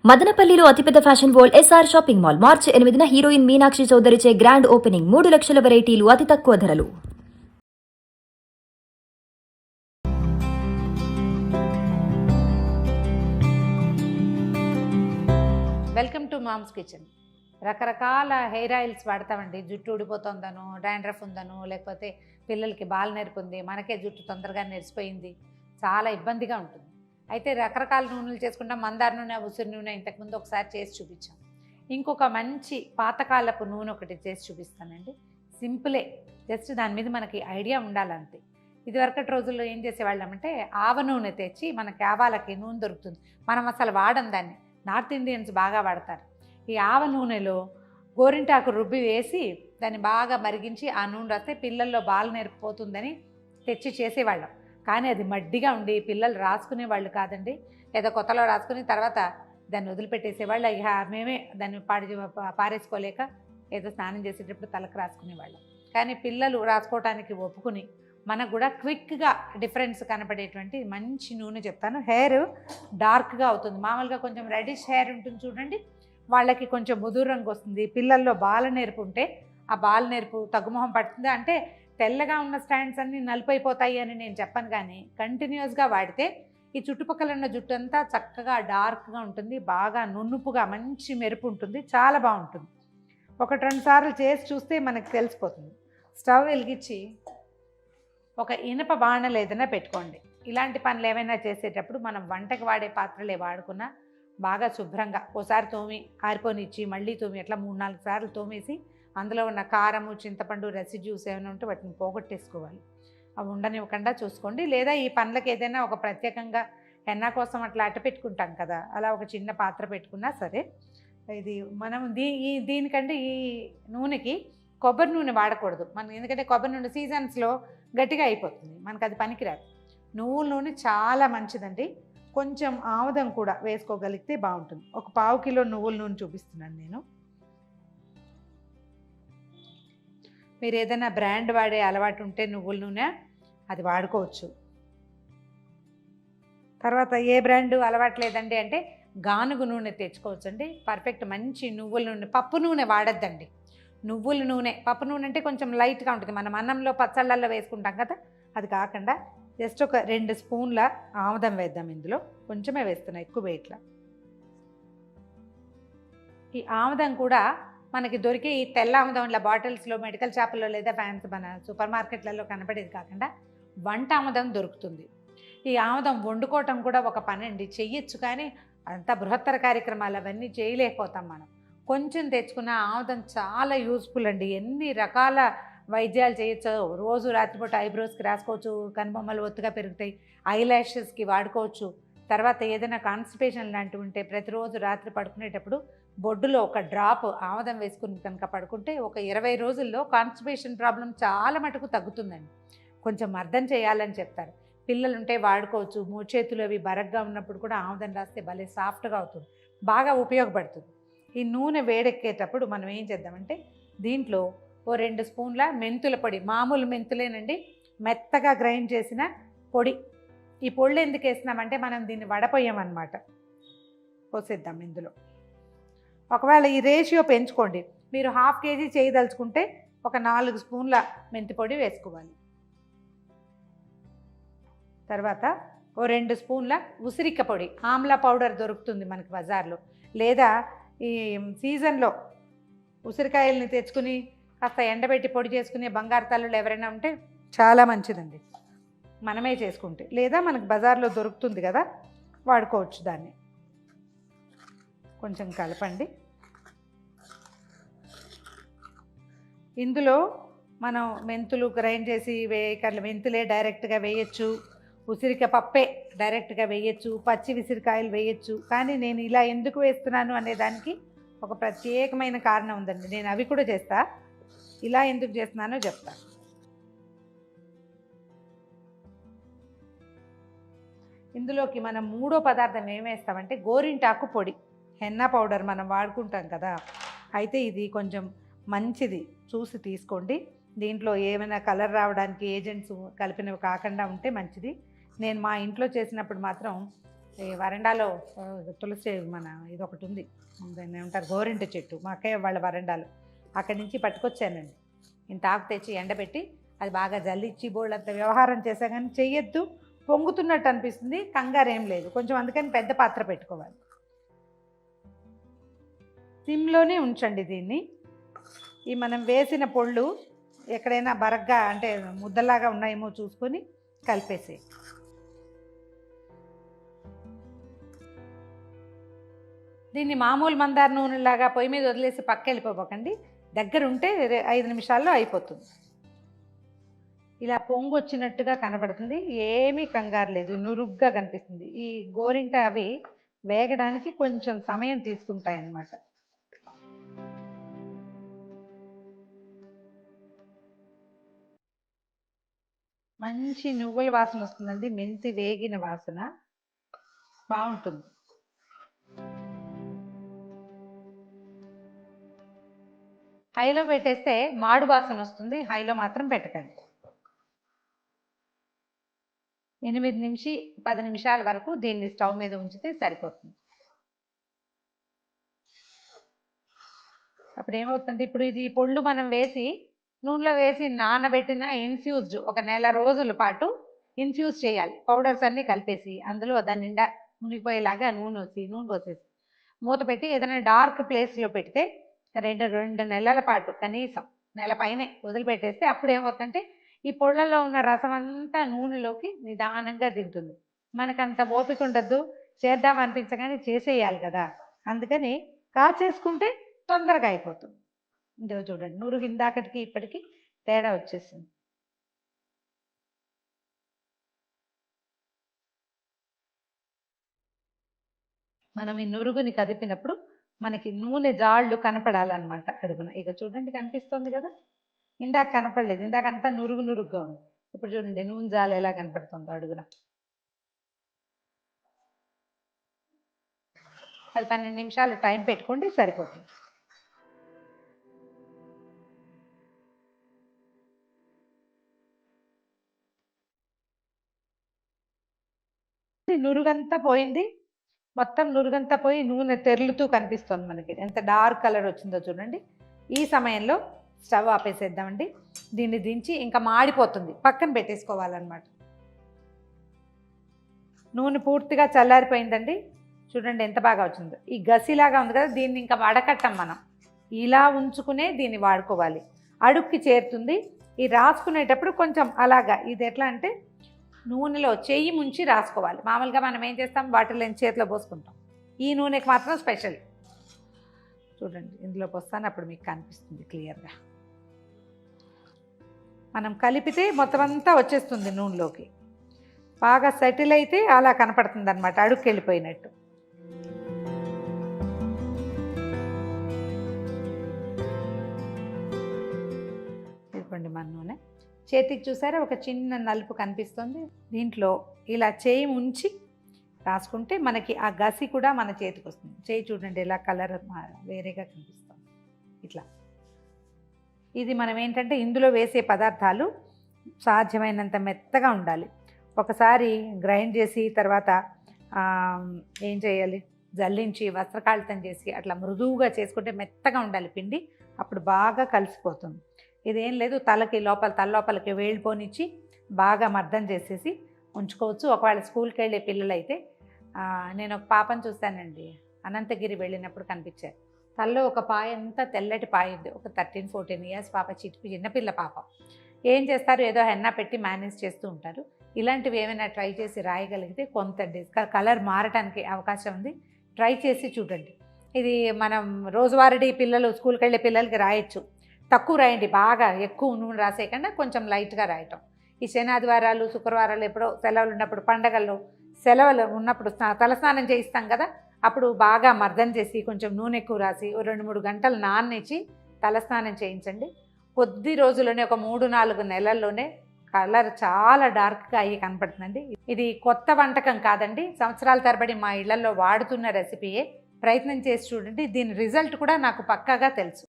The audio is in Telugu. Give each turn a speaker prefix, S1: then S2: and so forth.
S1: మదనపల్లిలో అతిపెద్ద fashion world SR shopping mall మార్చి 8న హీరోయిన్ మీనాక్షి చౌదరిచే గ్రాండ్ ఓపెనింగ్ 3 లక్షల వెరైటీలు అతి తక్కువ ధరలు.
S2: Welcome to mom's kitchen. రకరకాల హెయిర్ ఆయిల్స్ వాడతామండి. జుట్టు ఊడిపోతుందనో, డాండ్రఫ్ ఉందనో, లేకపోతే పిల్లలకి బాల్ నెరుపుంది, మనకే జుట్టు తొందరగా నెరిసిపోయింది, చాలా ఇబ్బందిగా ఉంటుంది. అయితే రకరకాల నూనెలు చేసుకుంటాం. మందార నూనె, ఉసిరి నూనె ఇంతకుముందు ఒకసారి చేసి చూపించాం. ఇంకొక మంచి పాతకాలపు నూనె ఒకటి చేసి చూపిస్తానండి. సింపులే, జస్ట్ దాని మీద మనకి ఐడియా ఉండాలంతే. ఇదివరకటి రోజుల్లో ఏం చేసేవాళ్ళమంటే ఆవ నూనె తెచ్చి మనకి ఆవాలకి నూనె దొరుకుతుంది. మనం అసలు వాడం దాన్ని, నార్త్ ఇండియన్స్ బాగా వాడతారు. ఈ ఆవ నూనెలో గోరింటాకు రుబ్బి వేసి దాన్ని బాగా మరిగించి ఆ నూనె రాస్తే పిల్లల్లో బాల్ నేర్పిపోతుందని తెచ్చి చేసేవాళ్ళం. కానీ అది మడ్డిగా ఉండి పిల్లలు రాసుకునే వాళ్ళు కాదండి. ఏదో కొత్తలో రాసుకుని తర్వాత దాన్ని వదిలిపెట్టేసేవాళ్ళు. ఇక మేమే దాన్ని పారేసుకోలేక ఏదో స్నానం చేసేటప్పుడు తలకు రాసుకునేవాళ్ళం. కానీ పిల్లలు రాసుకోవటానికి ఒప్పుకుని మనకు కూడా క్విక్గా డిఫరెన్స్ కనపడేటువంటి మంచి నూనె చెప్తాను. హెయిర్ డార్క్గా అవుతుంది. మామూలుగా కొంచెం రెడిష్ హెయిర్ ఉంటుంది చూడండి, వాళ్ళకి కొంచెం ముదురు రంగు వస్తుంది. పిల్లల్లో బాల నేర్పు ఉంటే ఆ బాల నేర్పు తగ్గుముఖం పడుతుంది. అంటే తెల్లగా ఉన్న స్టాండ్స్ అన్నీ నలుపైపోతాయి అని నేను చెప్పను, కానీ కంటిన్యూస్గా వాడితే ఈ చుట్టుపక్కల ఉన్న జుట్టు అంతా చక్కగా డార్క్గా ఉంటుంది, బాగా నునుపుగా మంచి మెరుపు ఉంటుంది, చాలా బాగుంటుంది. 1-2 సార్లు చేసి చూస్తే మనకు తెలిసిపోతుంది. స్టవ్ వెలిగించి ఒక ఇనుప బాణలు ఏదైనా పెట్టుకోండి. ఇలాంటి పనులు ఏమైనా చేసేటప్పుడు మనం వంటకి వాడే పాత్రలే వాడుకున్నా బాగా శుభ్రంగా ఓసారి తోమి ఆరిపోనిచ్చి మళ్ళీ తోమి అట్లా 3-4 సార్లు తోమేసి అందులో ఉన్న కారము, చింతపండు, రెసిడ్యూస్ ఏమైనా ఉంటే వాటిని పోగొట్టేసుకోవాలి. అవి ఉండనివ్వకుండా చూసుకోండి. లేదా ఈ పనులకు ఏదైనా ఒక ప్రత్యేకంగా హెన్నా కోసం అట్లా అట్ట పెట్టుకుంటాం కదా, అలా ఒక చిన్న పాత్ర పెట్టుకున్నా సరే. ఇది మనం దీనికంటే ఈ నూనెకి కొబ్బరి నూనె వాడకూడదు మనం, ఎందుకంటే కొబ్బరి నూనె సీజన్స్లో గట్టిగా అయిపోతుంది, మనకు అది పనికిరాదు. నువ్వుల నూనె చాలా మంచిదండి. కొంచెం ఆముదం కూడా వేసుకోగలిగితే బాగుంటుంది. ఒక 1/2 కిలో నువ్వుల నూనె చూపిస్తున్నాను నేను. మీరు ఏదైనా బ్రాండ్ వాడే అలవాటు ఉంటే నువ్వుల నూనె అది వాడుకోవచ్చు. తర్వాత ఏ బ్రాండ్ అలవాటు లేదండి అంటే గానుగు నూనె తెచ్చుకోవచ్చు అండి. పర్ఫెక్ట్ మంచి నువ్వుల నూనె. పప్పు నూనె వాడద్దండి. నువ్వుల నూనె, పప్పు నూనె అంటే కొంచెం లైట్గా ఉంటుంది, మనం అన్నంలో పచ్చళ్ళల్లో వేసుకుంటాం కదా, అది కాకుండా జస్ట్ ఒక 2 స్పూన్ల ఆముదం వేద్దాం. ఇందులో కొంచెమే వేస్తున్నా, ఎక్కువ వేయట్లా. ఈ ఆముదం కూడా మనకి దొరికే ఈ తెల్ల ఆముదం ఇలా బాటిల్స్లో, మెడికల్ షాపుల్లో లేదా మన సూపర్ మార్కెట్లలో కనపడేది కాకుండా వంట ఆముదం దొరుకుతుంది. ఈ ఆముదం వండుకోవటం కూడా ఒక పని అండి, చెయ్యొచ్చు. కానీ అంత బృహత్తర కార్యక్రమాలు అవన్నీ చేయలేకపోతాం మనం. కొంచెం తెచ్చుకున్న ఆముదం చాలా యూస్ఫుల్ అండి. ఎన్ని రకాల వైద్యాలు చేయొచ్చు. రోజు రాత్రిపూట ఐబ్రోస్కి రాసుకోవచ్చు, కనుబొమ్మలు ఒత్తుగా పెరుగుతాయి, ఐలాషెస్కి వాడుకోవచ్చు. తర్వాత ఏదైనా కాన్స్టిపేషన్ లాంటివి ఉంటే ప్రతిరోజు రాత్రి పడుకునేటప్పుడు బొడ్డులో ఒక డ్రాప్ ఆముదం వేసుకుని కనుక పడుకుంటే ఒక 20 రోజుల్లో కాన్స్టిపేషన్ ప్రాబ్లం చాలా మటుకు తగ్గుతుందండి. కొంచెం అర్థం చేయాలని చెప్తారు. పిల్లలుంటే వాడుకోవచ్చు. చేతులు అవి బరగ్గా ఉన్నప్పుడు కూడా ఆముదం రాస్తే భలే సాఫ్ట్గా అవుతుంది, బాగా ఉపయోగపడుతుంది. ఈ నూనె వేడెక్కేటప్పుడు మనం ఏం చేద్దామంటే దీంట్లో 2 స్పూన్ల మెంతుల పొడి, మామూలు మెంతులేనండి, మెత్తగా గ్రైండ్ చేసిన పొడి. ఈ పొళ్ళు ఎందుకు వేసినామంటే మనం దీన్ని వడపోయామన్నమాట. పోసేద్దాం ఇందులో. ఒకవేళ ఈ రేషియో పెంచుకోండి. మీరు 1/2 కేజీ చేయదలుచుకుంటే ఒక 4 స్పూన్ల మెంతి పొడి వేసుకోవాలి. తర్వాత 2 స్పూన్ల ఉసిరిక పొడి, ఆమ్లా పౌడర్ దొరుకుతుంది మనకి బజార్లో. లేదా ఈ సీజన్లో ఉసిరికాయలని తెచ్చుకుని కాస్త ఎండబెట్టి పొడి చేసుకునే బంగారు తల్లులు ఎవరైనా ఉంటే చాలా మంచిదండి, మనమే చేసుకుంటే. లేదా మనకు బజార్లో దొరుకుతుంది కదా, వాడుకోవచ్చు దాన్ని. కొంచెం కలపండి. ఇందులో మనం మెంతులు గ్రైండ్ చేసి మెంతులే డైరెక్ట్గా వేయచ్చు, ఉసిరిక పప్పే డైరెక్ట్గా వేయచ్చు, పచ్చి ఉసిరికాయలు వేయచ్చు. కానీ నేను ఇలా ఎందుకు వేస్తున్నాను అనే దానికి ఒక ప్రత్యేకమైన కారణం ఉందండి. నేను అవి కూడా చేస్తా, ఇలా ఎందుకు చేస్తున్నానో చెప్తా. ఇందులోకి మనం 3వ పదార్థం ఏమేస్తామంటే గోరింటాకు పొడి, హెన్నా పౌడర్ మనం వాడుకుంటాం కదా. అయితే ఇది కొంచెం మంచిది, చూసి తీసుకోండి. దీంట్లో ఏమైనా కలర్ రావడానికి ఏజెంట్స్ కలిపినవి కాకుండా ఉంటే మంచిది. నేను మా ఇంట్లో చేసినప్పుడు మాత్రం ఈ వరండాలో తులసి మన ఇదొకటి ఉంది, దాన్ని ఏమంటారు, గోరింట చెట్టు, మా అక్కయ్య వాళ్ళ వరండాలో. అక్కడి నుంచి పట్టుకొచ్చానండి. ఇంత ఆకు తెచ్చి ఎండబెట్టి అది బాగా జల్లిచ్చి బోళ్ళంత వ్యవహారం చేసా కానీ చెయ్యొద్దు, పొంగుతున్నట్టు అనిపిస్తుంది, కంగారు ఏం లేదు కొంచెం, అందుకని పెద్ద పాత్ర పెట్టుకోవాలి. సిమ్లోనే ఉంచండి దీన్ని. ఈ మనం వేసిన పొళ్ళు ఎక్కడైనా బరగ్గా అంటే ముద్దలాగా ఉన్నాయేమో చూసుకొని కలిపేసి. దీన్ని మామూలు మందార నూనెలాగా పొయ్యి మీద వదిలేసి పక్క వెళ్ళిపోకండి, దగ్గర ఉంటే 5 నిమిషాల్లో అయిపోతుంది. ఇలా పొంగు వచ్చినట్టుగా కనబడుతుంది, ఏమీ కంగారు లేదు, నురుగ్గా కనిపిస్తుంది. ఈ గోరింట అవి వేగడానికి కొంచెం సమయం తీసుకుంటాయి అన్నమాట. మంచి నువ్వుల వాసన వస్తుందండి, మెంతి వేగిన వాసన బాగుంటుంది. హైలో పెట్టేస్తే మాడు వాసన వస్తుంది, హైలో మాత్రం పెట్టకండి. 8 నుంచి 10 నిమిషాల వరకు దీన్ని స్టవ్ మీద ఉంచితే సరిపోతుంది. అప్పుడు ఏమవుతుంది, ఇప్పుడు ఇది పొళ్ళు మనం వేసి నూనెలో వేసి నానబెట్టిన ఇన్ఫ్యూజ్డ్ ఒక నెల రోజుల పాటు ఇన్ఫ్యూజ్ చేయాలి. పౌడర్స్ అన్నీ కలిపేసి అందులో దాని నిండా మునిగిపోయేలాగా నూనె పోసేసి మూత పెట్టి ఏదైనా డార్క్ ప్లేస్లో పెడితే 2 నెలల పాటు, కనీసం నెల పైనే వదిలిపెట్టేస్తే అప్పుడు ఏమవుతుందంటే ఈ పొళ్ళలో ఉన్న రసం అంతా నూనెలోకి నిదానంగా దిగుతుంది. మనకంత ఓపిక ఉండద్దు, చేద్దాం అనిపించగానే చేసేయాలి కదా, అందుకని కాచేసుకుంటే తొందరగా అయిపోతుంది. ఇందులో చూడండి, నురుగు ఇందాకటికి ఇప్పటికి తేడా వచ్చేసింది. మనం ఈ నురుగుని కదిపినప్పుడు మనకి నూనె జాళ్ళు కనపడాలన్నమాట అడుగున. ఇక చూడండి కనిపిస్తుంది కదా, ఇందాక కనపడలేదు, ఇందాక అంతా నురుగుగా ఉంది. ఇప్పుడు చూడండి నూనె జాలు ఎలా కనపడుతుందో అడుగున. అది 12 నిమిషాలు టైం పెట్టుకోండి, సరిపోతుంది. నురుగంతా పోయింది, మొత్తం నురుగంతా పోయి నూనె తెరులుతూ కనిపిస్తుంది మనకి. ఎంత డార్క్ కలర్ వచ్చిందో చూడండి. ఈ సమయంలో స్టవ్ ఆపేసేద్దామండి. దీన్ని దించి, ఇంకా మాడిపోతుంది, పక్కన పెట్టేసుకోవాలన్నమాట. నూనె పూర్తిగా చల్లారిపోయిందండి, చూడండి ఎంత బాగా వచ్చిందో. ఈ గసిలాగా ఉంది కదా, దీన్ని ఇంకా వడకట్టం మనం, ఇలా ఉంచుకునే దీన్ని వాడుకోవాలి. అడుక్కి చేరుతుంది. ఈ రాసుకునేటప్పుడు కొంచెం అలాగా, ఇది ఎట్లా అంటే నూనెలో చెయ్యి ముంచి రాసుకోవాలి. మామూలుగా మనం ఏం చేస్తాం, వాటిలో చేతిలో పోసుకుంటాం. ఈ నూనెకి మాత్రం స్పెషల్. చూడండి ఇందులో పోస్తాను, అప్పుడు మీకు కనిపిస్తుంది క్లియర్గా. మనం కలిపితే మొత్తం అంతా వచ్చేస్తుంది నూనెలోకి, బాగా సెటిల్ అయితే అలా కనపడుతుంది అనమాట, అడుక్కి వెళ్ళిపోయినట్టు. ఇదిగోండి మన నూనె. చేతికి చూసారా ఒక చిన్న నలుపు కనిపిస్తుంది, దీంట్లో ఇలా చేయి ఉంచి రాసుకుంటే మనకి ఆ గసి కూడా మన చేతికి వస్తుంది. చేయి చూడండి ఎలా కలర్ వేరేగా కనిపిస్తుంది ఇట్లా. ఇది మనం ఏంటంటే ఇందులో వేసే పదార్థాలు సాధ్యమైనంత మెత్తగా ఉండాలి. ఒకసారి గ్రైండ్ చేసి తర్వాత ఏం చేయాలి, జల్లించి వస్త్రకాళితం చేసి అట్లా మృదువుగా చేసుకుంటే మెత్తగా ఉండాలి పిండి, అప్పుడు బాగా కలిసిపోతుంది. ఇదేం లేదు, తల లోపలికి వేళ్ళిపోనిచ్చి బాగా మర్దం చేసేసి ఉంచుకోవచ్చు. ఒకవేళ స్కూల్కి వెళ్ళే పిల్లలు అయితే, నేను ఒక పాపను చూశానండి, అనంతగిరి వెళ్ళినప్పుడు కనిపించారు. తల్లో ఒక పాయ అంతా తెల్లటి పాయ ఉంది, ఒక 13-14 ఇయర్స్ పాప, చిన్నపిల్ల పాప. ఏం చేస్తారు, ఏదో హెన్నా పెట్టి మేనేజ్ చేస్తూ ఉంటారు. ఇలాంటివి ఏమైనా ట్రై చేసి రాయగలిగితే కొంత కలర్ మారటానికి అవకాశం ఉంది, ట్రై చేసి చూడండి. ఇది మనం రోజువారీ పిల్లలు స్కూల్కి వెళ్ళే పిల్లలకి రాయొచ్చు. తక్కువ రాయండి, బాగా ఎక్కువ నూనె రాసేయకుండా కొంచెం లైట్గా రాయటం. ఈ శనాదివారాలు శుక్రవారాలు ఎప్పుడో సెలవులు ఉన్నప్పుడు, పండగల్లో సెలవులు ఉన్నప్పుడు తలస్నానం చేయిస్తాం కదా, అప్పుడు బాగా మర్దన చేసి కొంచెం నూనె ఎక్కువ రాసి 2-3 గంటలు నాననిచ్చి తలస్నానం చేయించండి. కొద్ది రోజుల్లోనే, ఒక 3-4 నెలల్లోనే కలర్ చాలా డార్క్గా అయ్యి కనపడుతుందండి. ఇది కొత్త వంటకం కాదండి, సంవత్సరాల తరబడి మా ఇళ్లలో వాడుతున్న రెసిపీయే. ప్రయత్నం చేసి చూడండి, దీని రిజల్ట్ కూడా నాకు పక్కాగా తెలుసు.